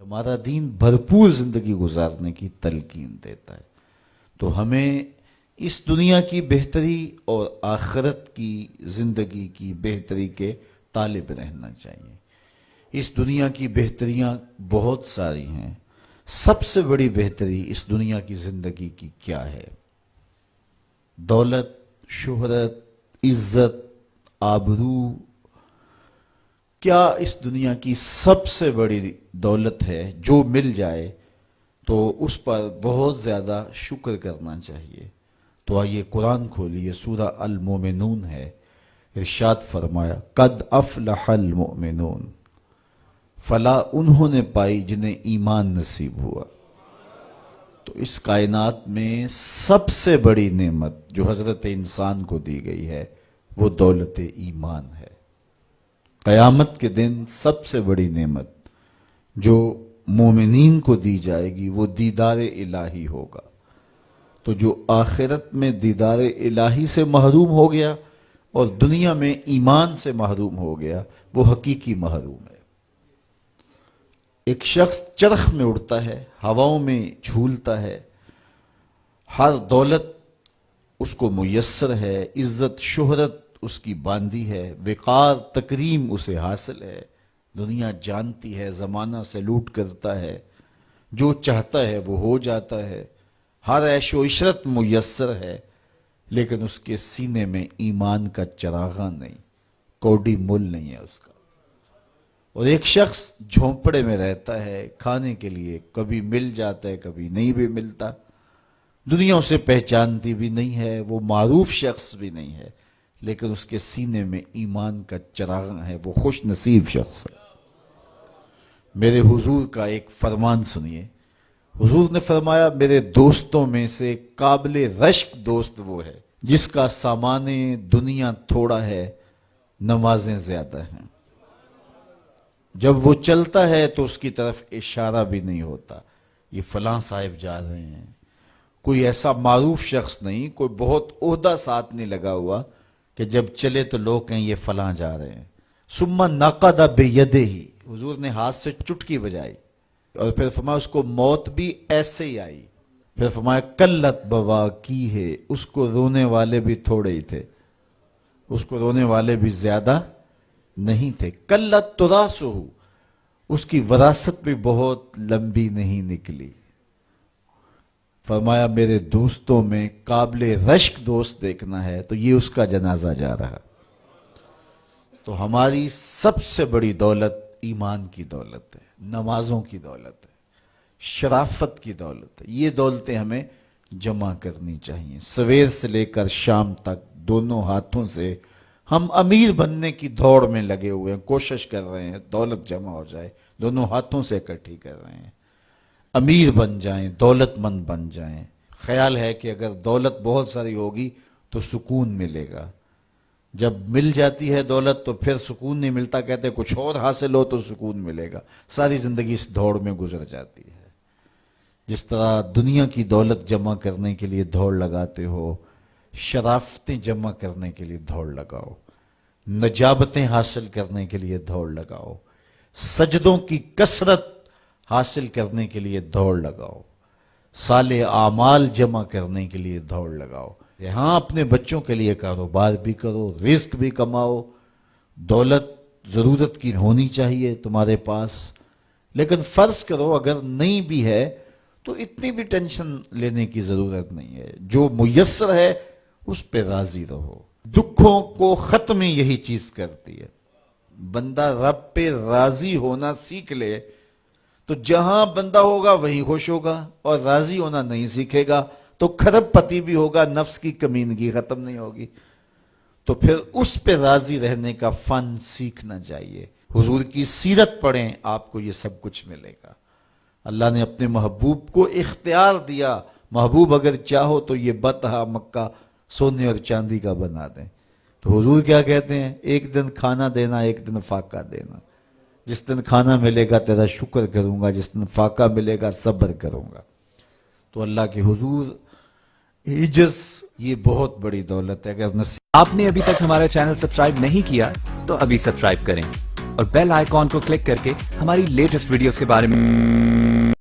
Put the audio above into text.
ہمارا دین بھرپور زندگی گزارنے کی تلقین دیتا ہے، تو ہمیں اس دنیا کی بہتری اور آخرت کی زندگی کی بہتری کے طالب رہنا چاہیے۔ اس دنیا کی بہتریاں بہت ساری ہیں، سب سے بڑی بہتری اس دنیا کی زندگی کی کیا ہے؟ دولت، شہرت، عزت، آبرو، کیا اس دنیا کی سب سے بڑی دولت ہے جو مل جائے تو اس پر بہت زیادہ شکر کرنا چاہیے؟ تو آئیے قرآن کھولیے، سورہ المومنون ہے، ارشاد فرمایا قد افلح المؤمنون، فلاح انہوں نے پائی جنہیں ایمان نصیب ہوا۔ تو اس کائنات میں سب سے بڑی نعمت جو حضرت انسان کو دی گئی ہے وہ دولت ایمان ہے۔ قیامت کے دن سب سے بڑی نعمت جو مومنین کو دی جائے گی وہ دیدار الہی ہوگا۔ تو جو آخرت میں دیدار الہی سے محروم ہو گیا اور دنیا میں ایمان سے محروم ہو گیا وہ حقیقی محروم ہے۔ ایک شخص چرخ میں اڑتا ہے، ہواؤں میں جھولتا ہے، ہر دولت اس کو میسر ہے، عزت شہرت اس کی باندھی ہے، وقار تکریم اسے حاصل ہے، دنیا جانتی ہے، زمانہ سلوٹ کرتا ہے، جو چاہتا ہے وہ ہو جاتا ہے، ہر عیش و عشرت میسر ہے، لیکن اس کے سینے میں ایمان کا چراغاں نہیں، کوڈی مول نہیں ہے اس کا۔ اور ایک شخص جھونپڑے میں رہتا ہے، کھانے کے لیے کبھی مل جاتا ہے کبھی نہیں بھی ملتا، دنیا اسے پہچانتی بھی نہیں ہے، وہ معروف شخص بھی نہیں ہے، لیکن اس کے سینے میں ایمان کا چراغ ہے، وہ خوش نصیب شخص ہے۔ میرے حضور کا ایک فرمان سنیے، حضور نے فرمایا میرے دوستوں میں سے قابل رشک دوست وہ ہے جس کا سامان دنیا تھوڑا ہے، نمازیں زیادہ ہیں۔ جب وہ چلتا ہے تو اس کی طرف اشارہ بھی نہیں ہوتا، یہ فلاں صاحب جا رہے ہیں، کوئی ایسا معروف شخص نہیں، کوئی بہت عہدہ ساتھ نہیں لگا ہوا کہ جب چلے تو لوگ کہیں یہ فلاں جا رہے ہیں۔ ثم نقد بیدہ، حضور نے ہاتھ سے چٹکی بجائی اور پھر فرمایا اس کو موت بھی ایسے ہی آئی، پھر فرمایا قلت بواکی ہے، اس کو رونے والے بھی تھوڑے ہی تھے، اس کو رونے والے بھی زیادہ نہیں تھے۔ قلت تراسہ، اس کی وراثت بھی بہت لمبی نہیں نکلی۔ فرمایا میرے دوستوں میں قابل رشک دوست دیکھنا ہے تو یہ اس کا جنازہ جا رہا۔ تو ہماری سب سے بڑی دولت ایمان کی دولت ہے، نمازوں کی دولت ہے، شرافت کی دولت ہے، یہ دولتیں ہمیں جمع کرنی چاہیے۔ سویر سے لے کر شام تک دونوں ہاتھوں سے ہم امیر بننے کی دوڑ میں لگے ہوئے ہیں، کوشش کر رہے ہیں دولت جمع ہو جائے، دونوں ہاتھوں سے اکٹھی کر رہے ہیں، امیر بن جائیں، دولت مند بن جائیں۔ خیال ہے کہ اگر دولت بہت ساری ہوگی تو سکون ملے گا، جب مل جاتی ہے دولت تو پھر سکون نہیں ملتا، کہتے ہیں کچھ اور حاصل ہو تو سکون ملے گا، ساری زندگی اس دوڑ میں گزر جاتی ہے۔ جس طرح دنیا کی دولت جمع کرنے کے لیے دوڑ لگاتے ہو، شرافتیں جمع کرنے کے لیے دوڑ لگاؤ، نجابتیں حاصل کرنے کے لیے دوڑ لگاؤ، سجدوں کی کثرت حاصل کرنے کے لیے دوڑ لگاؤ، صالح اعمال جمع کرنے کے لیے دوڑ لگاؤ۔ یہاں اپنے بچوں کے لیے کاروبار بھی کرو، رزق بھی کماؤ، دولت ضرورت کی ہونی چاہیے تمہارے پاس، لیکن فرض کرو اگر نہیں بھی ہے تو اتنی بھی ٹینشن لینے کی ضرورت نہیں ہے، جو میسر ہے اس پہ راضی رہو۔ دکھوں کو ختم یہی چیز کرتی ہے، بندہ رب پہ راضی ہونا سیکھ لے تو جہاں بندہ ہوگا وہیں خوش ہوگا، اور راضی ہونا نہیں سیکھے گا تو کھرب پتی بھی ہوگا، نفس کی کمینگی ختم نہیں ہوگی۔ تو پھر اس پہ راضی رہنے کا فن سیکھنا چاہیے۔ حضور کی سیرت پڑھیں، آپ کو یہ سب کچھ ملے گا۔ اللہ نے اپنے محبوب کو اختیار دیا، محبوب اگر چاہو تو یہ بطحہ مکہ سونے اور چاندی کا بنا دیں۔ تو حضور کیا کہتے ہیں؟ ایک دن کھانا دینا، ایک دن فاقہ دینا۔ جس دن کھانا ملے گا تیرا شکر کروں گا، جس دن فاقہ ملے گا صبر کروں گا۔ تو اللہ کے حضور عجز یہ بہت بڑی دولت ہے۔ اگر نصیب آپ نے ابھی تک ہمارا چینل سبسکرائب نہیں کیا تو ابھی سبسکرائب کریں اور بیل آئیکن کو کلک کر کے ہماری لیٹسٹ ویڈیوز کے بارے میں